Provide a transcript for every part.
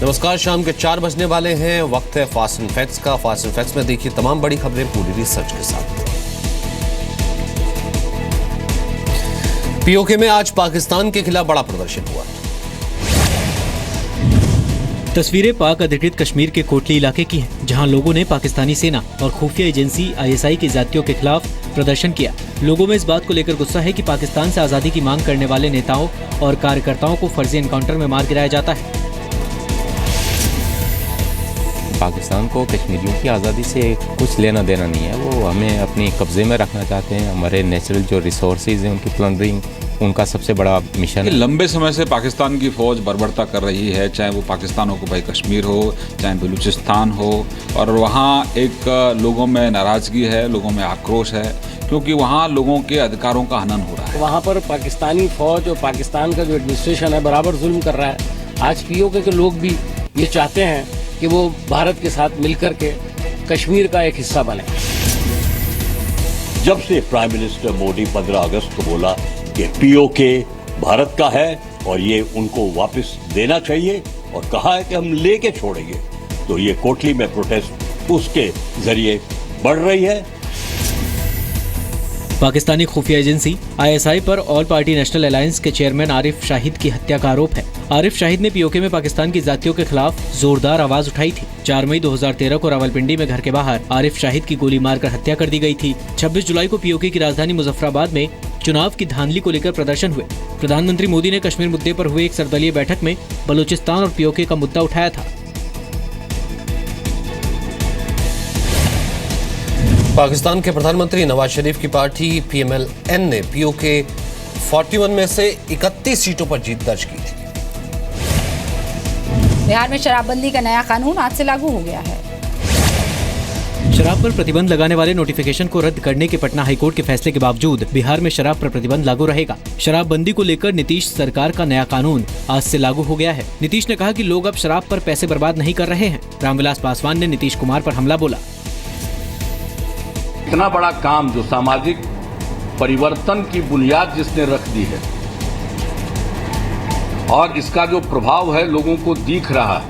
नमस्कार, शाम के 4 बजने वाले हैं। वक्त है फास्ट एंड फैक्ट्स का। फास्ट एंड फैक्ट्स में देखिए तमाम बड़ी खबरें पूरी रिसर्च के साथ। पीओके में आज पाकिस्तान के खिलाफ बड़ा प्रदर्शन हुआ। तस्वीरें पाक अधिकृत कश्मीर के कोटली इलाके की हैं, जहां लोगों ने पाकिस्तानी सेना और खुफिया एजेंसी आईएसआई की जातियों के खिलाफ प्रदर्शन किया। लोगों में इस बात को लेकर गुस्सा है कि पाकिस्तान से आजादी की मांग करने वाले नेताओं और कार्यकर्ताओं को फर्जी एनकाउंटर में मार गिराया जाता है। पाकिस्तान को कश्मीरियों की आज़ादी से कुछ लेना देना नहीं है। वो हमें अपनी कब्जे में रखना चाहते हैं। हमारे नेचुरल जो रिसोर्सेज हैं उनकी प्लंडरिंग उनका सबसे बड़ा मिशन है। लंबे समय से पाकिस्तान की फ़ौज बर्बरता कर रही है, चाहे वो पाकिस्तान हुकूमती कश्मीर हो, चाहे बलूचिस्तान हो, और वहाँ एक लोगों में नाराज़गी है, लोगों में आक्रोश है, क्योंकि वहाँ लोगों के अधिकारों का हनन हो रहा है। वहाँ पर पाकिस्तानी फ़ौज और पाकिस्तान का जो एडमिनिस्ट्रेशन है बराबर जुल्म कर रहा है। आज पीओके के लोग भी ये चाहते हैं कि वो भारत के साथ मिलकर के कश्मीर का एक हिस्सा बने। जब से प्राइम मिनिस्टर मोदी 15 अगस्त को बोला कि पीओके भारत का है और ये उनको वापस देना चाहिए और कहा है कि हम लेके छोड़ेंगे, तो ये कोटली में प्रोटेस्ट उसके जरिए बढ़ रही है। पाकिस्तानी खुफिया एजेंसी आईएसआई पर ऑल पार्टी नेशनल अलायंस के चेयरमैन आरिफ शाहिद की हत्या का आरोप है। आरिफ शाहिद ने पीओके में पाकिस्तान की जातियों के खिलाफ जोरदार आवाज उठाई थी। 4 मई 2013 को रावलपिंडी में घर के बाहर आरिफ शाहिद की गोली मारकर हत्या कर दी गई थी। 26 जुलाई को पीओके की राजधानी मुजफ्फराबाद में चुनाव की धांधली को लेकर प्रदर्शन हुए। प्रधानमंत्री मोदी ने कश्मीर मुद्दे पर हुए एक सर्वदलीय बैठक में बलूचिस्तान और पीओके का मुद्दा उठाया था। पाकिस्तान के प्रधानमंत्री नवाज शरीफ की पार्टी पीएमएल-एन ने पीओके 41 में से 31 सीटों पर जीत दर्ज की थी। बिहार में शराबबंदी का नया कानून आज से लागू हो गया है। शराब पर प्रतिबंध लगाने वाले नोटिफिकेशन को रद्द करने के पटना हाईकोर्ट के फैसले के बावजूद बिहार में शराब पर प्रतिबंध लागू रहेगा। शराबबंदी को लेकर नीतीश सरकार का नया कानून आज से लागू हो गया है। नीतीश ने कहा कि लोग अब शराब पर पैसे बर्बाद नहीं कर रहे हैं। रामविलास पासवान ने नीतीश कुमार पर हमला बोला। इतना बड़ा काम जो सामाजिक परिवर्तन की बुनियाद जिसने रख दी है और इसका जो प्रभाव है लोगों को दिख रहा है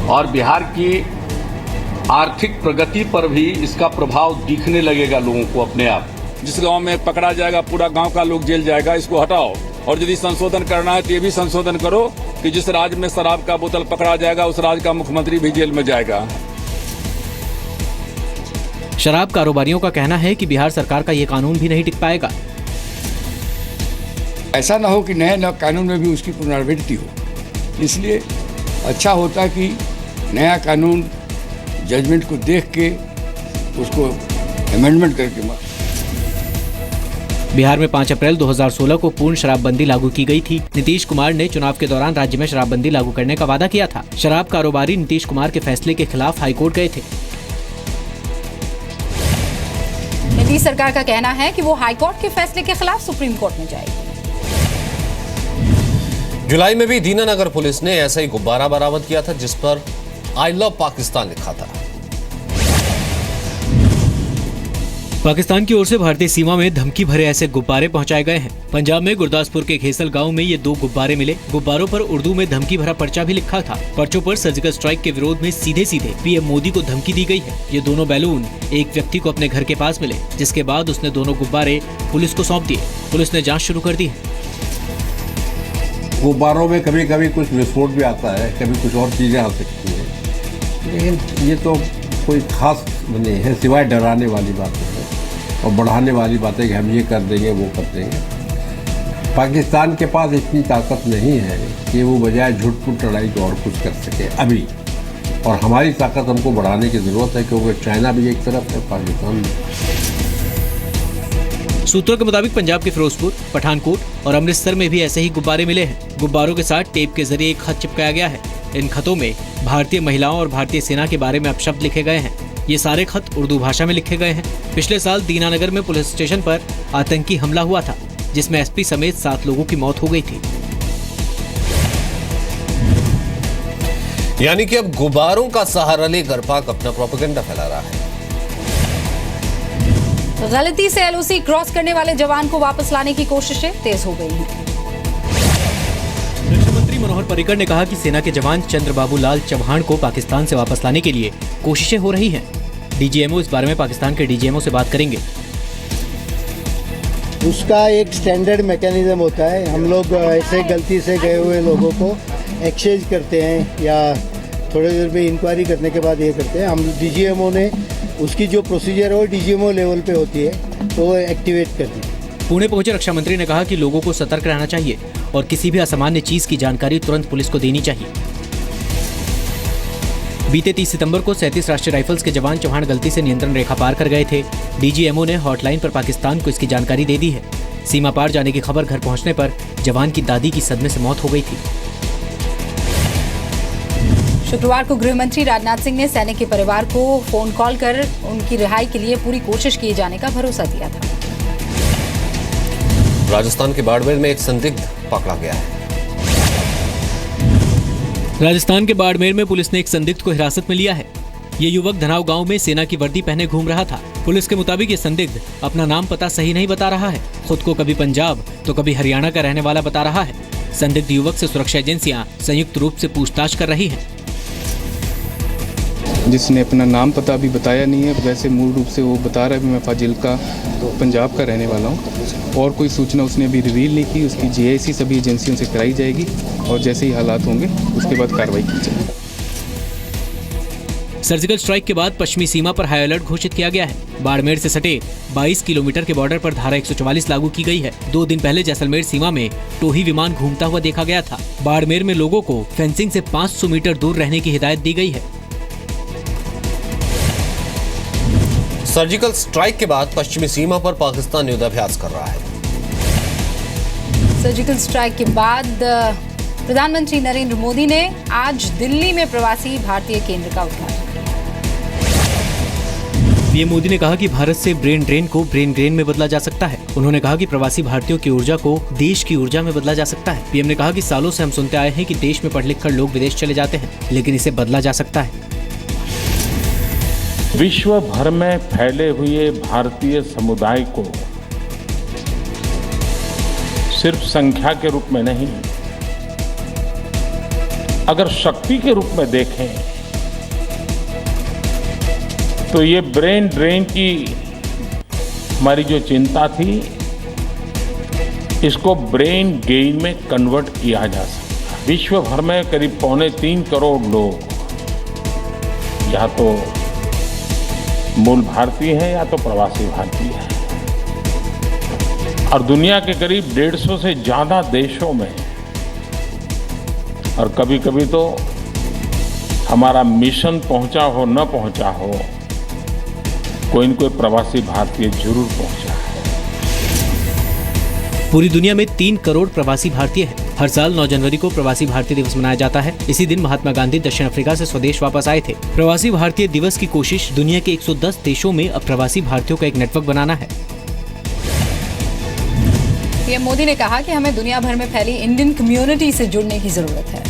और बिहार की आर्थिक प्रगति पर भी इसका प्रभाव दिखने लगेगा लोगों को अपने आप। जिस गांव में पकड़ा जाएगा पूरा गांव का लोग जेल जाएगा, इसको हटाओ। और यदि संशोधन करना है तो ये भी संशोधन करो कि जिस राज्य में शराब का बोतल पकड़ा जाएगा उस राज्य का मुख्यमंत्री भी जेल में जाएगा। शराब कारोबारियों का कहना है कि बिहार सरकार का ये कानून भी नहीं टिक पाएगा। ऐसा ना हो कि नए कानून में भी उसकी पुनरावृत्ति हो, इसलिए अच्छा होता कि नया कानून जजमेंट को देख के उसको अमेंडमेंट करके। बिहार में 5 अप्रैल 2016 को पूर्ण शराबबंदी लागू की गई थी। नीतीश कुमार ने चुनाव के दौरान राज्य में शराबबंदी लागू करने का वादा किया था। शराब कारोबारी नीतीश कुमार के फैसले के खिलाफ हाईकोर्ट गए थे। नीतीश सरकार का कहना है कि वो हाईकोर्ट के फैसले के खिलाफ सुप्रीम कोर्ट में जाएगी। जुलाई में भी दीनानगर पुलिस ने ऐसा ही गुब्बारा बरामद किया था जिस पर आई लव पाकिस्तान लिखा था। पाकिस्तान की ओर से भारतीय सीमा में धमकी भरे ऐसे गुब्बारे पहुंचाए गए हैं। पंजाब में गुरदासपुर के खेसल गांव में ये 2 गुब्बारे मिले। गुब्बारों पर उर्दू में धमकी भरा पर्चा भी लिखा था। पर्चों पर सर्जिकल स्ट्राइक के विरोध में सीधे सीधे पीएम मोदी को धमकी दी गई है। ये दोनों बैलून एक व्यक्ति को अपने घर के पास मिले, जिसके बाद उसने दोनों गुब्बारे पुलिस को सौंप दिए। पुलिस ने जाँच शुरू कर दी है। गुब्बारों में कभी कभी कुछ विस्फोट भी आता है, कभी कुछ और चीजें आ सकती है, लेकिन ये तो कोई खास नहीं है सिवाय डराने वाली बातें है और बढ़ाने वाली बातें कि हम ये कर देंगे वो कर देंगे। पाकिस्तान के पास इतनी ताकत नहीं है कि वो बजाय झूठ-मूठ लड़ाई को और कुछ कर सके अभी, और हमारी ताकत हमको बढ़ाने की जरूरत है क्योंकि चाइना भी एक तरफ है, पाकिस्तान भी। सूत्रों के मुताबिक पंजाब के फिरोजपुर, पठानकोट और अमृतसर में भी ऐसे ही गुब्बारे मिले हैं। गुब्बारों के साथ टेप के जरिए एक खत चिपकाया गया है। इन खतों में भारतीय महिलाओं और भारतीय सेना के बारे में अपशब्द लिखे गए हैं। ये सारे खत उर्दू भाषा में लिखे गए हैं। पिछले साल दीनानगर में पुलिस स्टेशन पर आतंकी हमला हुआ था, जिसमें एसपी समेत 7 लोगों की मौत हो गई थी। यानी कि अब गुब्बारों का सहारा लेकर पाक अपना प्रोपेगेंडा फैला रहा है। गलती से एलओसी क्रॉस करने वाले जवान को वापस लाने की कोशिशें तेज हो गई हैं। रक्षा मंत्री मनोहर मनोहर पर्रिकर ने कहा कि सेना के जवान चंद्रबाबू लाल चौहान को पाकिस्तान से वापस लाने के लिए कोशिशें हो रही हैं। डीजीएमओ इस बारे में पाकिस्तान के डीजीएमओ से बात करेंगे। उसका एक स्टैंडर्ड मैकेनिज्म होता है। हम लोग ऐसे गलती से गए हुए लोगों को एक्सचेंज करते हैं या थोड़ी देर में इंक्वायरी करने के बाद ये करते हैं। हम डीजीएमओ ने उसकी जो प्रोसीजर है वो डीजीएमओ लेवल पे होती है तो वो एक्टिवेट कर दी। पुणे पहुंचे रक्षा मंत्री ने कहा कि लोगों को सतर्क रहना चाहिए और किसी भी असामान्य चीज की जानकारी तुरंत पुलिस को देनी चाहिए। बीते 30 सितंबर को 37 राष्ट्रीय राइफल्स के जवान चौहान गलती से नियंत्रण रेखा पार कर गए थे। डीजीएमओ ने हॉटलाइन पर पाकिस्तान को इसकी जानकारी दे दी है। सीमा पार जाने की खबर घर पहुंचने पर जवान की दादी की सदमे से मौत हो गई थी। शुक्रवार को गृह मंत्री राजनाथ सिंह ने सैनिक के परिवार को फोन कॉल कर उनकी रिहाई के लिए पूरी कोशिश किए जाने का भरोसा दिया था। राजस्थान के बाड़मेर में एक संदिग्ध पकड़ा गया है। राजस्थान के बाड़मेर में पुलिस ने एक संदिग्ध को हिरासत में लिया है। ये युवक धनाव गांव में सेना की वर्दी पहने घूम रहा था। पुलिस के मुताबिक ये संदिग्ध अपना नाम पता सही नहीं बता रहा है। खुद को कभी पंजाब तो कभी हरियाणा का रहने वाला बता रहा है। संदिग्ध युवक से सुरक्षा एजेंसियां संयुक्त रूप से पूछताछ कर रही हैं। जिसने अपना नाम पता अभी बताया नहीं है, वैसे मूल रूप से वो बता रहा है कि मैं फाजिल्का पंजाब का रहने वाला हूँ और कोई सूचना उसने अभी रिवील नहीं की। उसकी जीआईसी सभी एजेंसियों से कराई जाएगी और जैसे ही हालात होंगे उसके बाद कार्रवाई की जाएगी। सर्जिकल स्ट्राइक के बाद पश्चिमी सीमा पर हाई अलर्ट घोषित किया गया है। बाड़मेर से सटे 22 किलोमीटर के बॉर्डर पर धारा 144 लागू की गई है। 2 दिन पहले जैसलमेर सीमा में टोही विमान घूमता हुआ देखा गया था। बाड़मेर में लोगों को फेंसिंग से 500 मीटर दूर रहने की हिदायत दी गई है। सर्जिकल स्ट्राइक के बाद पश्चिमी सीमा पर पाकिस्तान युद्धाभ्यास कर रहा है। सर्जिकल स्ट्राइक के बाद प्रधानमंत्री नरेंद्र मोदी ने आज दिल्ली में प्रवासी भारतीय केंद्र का उद्घाटन किया। पीएम मोदी ने कहा कि भारत से ब्रेन ड्रेन को ब्रेन ग्रेन में बदला जा सकता है। उन्होंने कहा कि प्रवासी भारतीयों की ऊर्जा को देश की ऊर्जा में बदला जा सकता है। पीएम ने कहा कि सालों से हम सुनते आए हैं कि देश में पढ़ लिख कर लोग विदेश चले जाते हैं, लेकिन इसे बदला जा सकता है। विश्व भर में फैले हुए भारतीय समुदाय को सिर्फ संख्या के रूप में नहीं, अगर शक्ति के रूप में देखें तो ये ब्रेन ड्रेन की हमारी जो चिंता थी, इसको ब्रेन गेन में कन्वर्ट किया जा सकता है। विश्व भर में करीब 2.25 करोड़ लोग या तो मूल भारतीय हैं या तो प्रवासी भारतीय हैं और दुनिया के करीब 150 से ज्यादा देशों में, और कभी कभी तो हमारा मिशन पहुंचा हो न पहुंचा हो, कोई न कोई प्रवासी भारतीय जरूर पहुंचा है। पूरी दुनिया में 3 करोड़ प्रवासी भारतीय हैं। हर साल 9 जनवरी को प्रवासी भारतीय दिवस मनाया जाता है। इसी दिन महात्मा गांधी दक्षिण अफ्रीका से स्वदेश वापस आए थे। प्रवासी भारतीय दिवस की कोशिश दुनिया के 110 देशों में अब प्रवासी भारतीयों का एक नेटवर्क बनाना है। पीएम मोदी ने कहा कि हमें दुनिया भर में फैली इंडियन कम्युनिटी से जुड़ने की जरूरत है।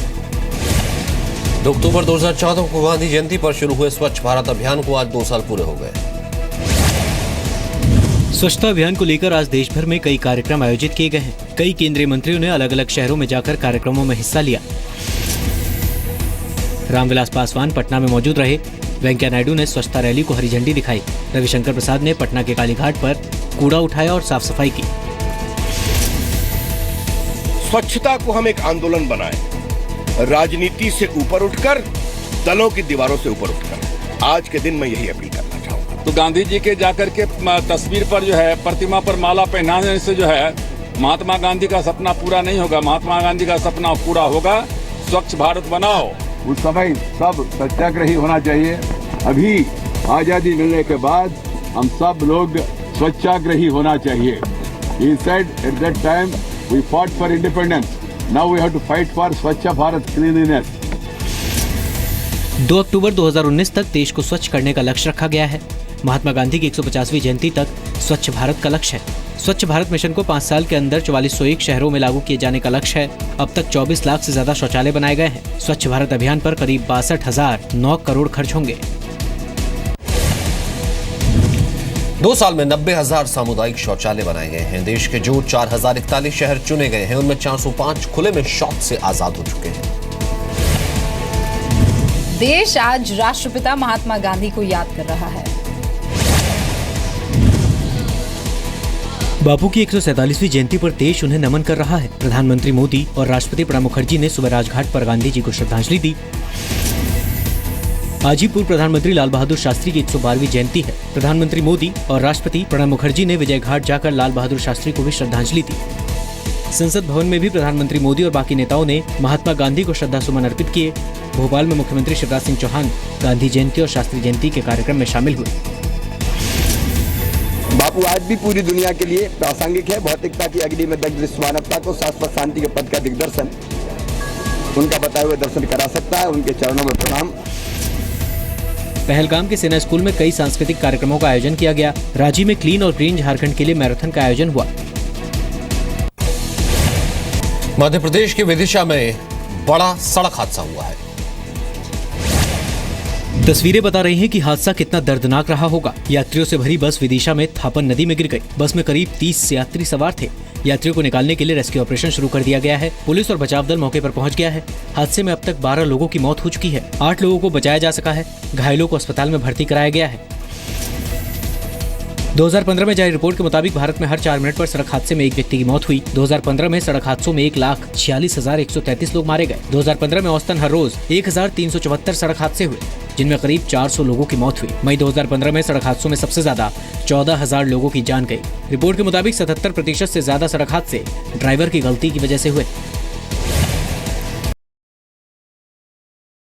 2 अक्टूबर 2014 को गांधी जयंती पर शुरू हुए स्वच्छ भारत अभियान को आज 2 साल पूरे हो गए। स्वच्छता अभियान को लेकर आज देश भर में कई कार्यक्रम आयोजित किए गए हैं। कई केंद्रीय मंत्रियों ने अलग अलग शहरों में जाकर कार्यक्रमों में हिस्सा लिया। रामविलास पासवान पटना में मौजूद रहे। वेंकैया नायडू ने स्वच्छता रैली को हरी झंडी दिखाई। रविशंकर प्रसाद ने पटना के कालीघाट पर कूड़ा उठाया और साफ सफाई की। स्वच्छता को हम एक आंदोलन बनाएं, राजनीति से ऊपर उठकर, दलों की दीवारों से ऊपर उठकर। आज के दिन मैं यही अपील करना चाहूंगा। तो गांधी जी के जाकर के तस्वीर पर जो है, प्रतिमा पर माला पहनाने से जो है महात्मा गांधी का सपना पूरा नहीं होगा। महात्मा गांधी का सपना पूरा होगा, स्वच्छ भारत बनाओ। उस समय सब सत्याग्रही होना चाहिए। अभी आजादी मिलने के बाद हम सब लोग स्वच्छाग्रही होना चाहिए। He said at that time we fought for independence. Now we have to fight for स्वच्छ भारत cleanliness. 2 अक्टूबर 2019 तक देश को स्वच्छ करने का लक्ष्य रखा गया है। महात्मा गांधी की 150वीं जयंती तक स्वच्छ भारत का लक्ष्य है। स्वच्छ भारत मिशन को 5 साल के अंदर 4401 शहरों में लागू किए जाने का लक्ष्य है। अब तक 24 लाख से ज्यादा शौचालय बनाए गए हैं। स्वच्छ भारत अभियान पर करीब 62,009 करोड़ खर्च होंगे। 2 साल में 90,000 सामुदायिक शौचालय बनाए गए हैं। देश के जो 4,041 शहर चुने गए हैं, उनमें 405 खुले में शौच से आजाद हो चुके हैं। देश आज राष्ट्रपिता महात्मा गांधी को याद कर रहा है। बापू की 147वीं जयंती पर देश उन्हें नमन कर रहा है। प्रधानमंत्री मोदी और राष्ट्रपति प्रणब मुखर्जी ने सुबह राजघाट पर गांधी जी को श्रद्धांजलि दी। आज ही पूर्व प्रधानमंत्री लाल बहादुर शास्त्री की 112वीं जयंती है। प्रधानमंत्री मोदी और राष्ट्रपति प्रणब मुखर्जी ने विजय घाट जाकर लाल बहादुर शास्त्री को भी श्रद्धांजलि दी। संसद भवन में भी प्रधानमंत्री मोदी और बाकी नेताओं ने महात्मा गांधी को श्रद्धासुमन अर्पित किए। भोपाल में मुख्यमंत्री शिवराज सिंह चौहान गांधी जयंती और शास्त्री जयंती के कार्यक्रम में शामिल हुए। बापू आज भी पूरी दुनिया के लिए प्रासंगिक है। भौतिकता की अग्नि में दग्ध विश्व मानवता को शाश्वत शांति के पद का दिग्दर्शन उनका बताए हुए दर्शन करा सकता है। उनके चरणों में प्रणाम। पहलगाम के सेना स्कूल में कई सांस्कृतिक कार्यक्रमों का आयोजन किया गया। रांची में क्लीन और ग्रीन झारखंड के लिए मैराथन का आयोजन हुआ। मध्य प्रदेश के विदिशा में बड़ा सड़क हादसा हुआ है। तस्वीरें बता रही हैं कि हादसा कितना दर्दनाक रहा होगा। यात्रियों से भरी बस विदिशा में थापन नदी में गिर गई। बस में करीब 30 यात्री सवार थे। यात्रियों को निकालने के लिए रेस्क्यू ऑपरेशन शुरू कर दिया गया है। पुलिस और बचाव दल मौके पर पहुंच गया है। हादसे में अब तक 12 लोगों की मौत हो चुकी है। 8 लोगों को बचाया जा सका है। घायलों को अस्पताल में भर्ती कराया गया है। 2015 में जारी रिपोर्ट के मुताबिक भारत में हर 4 मिनट पर सड़क हादसे में एक व्यक्ति की मौत हुई। 2015 में सड़क हादसों में 1,46,133 लोग मारे गए। 2015 में औसतन हर रोज 1,374 सड़क हादसे हुए, जिनमें करीब 400 लोगों की मौत हुई। मई 2015 में सड़क हादसों में सबसे ज्यादा 14,000 लोगों की जान गई। रिपोर्ट के मुताबिक 77% से ज्यादा सड़क हादसे ड्राइवर की गलती की वजह से हुए।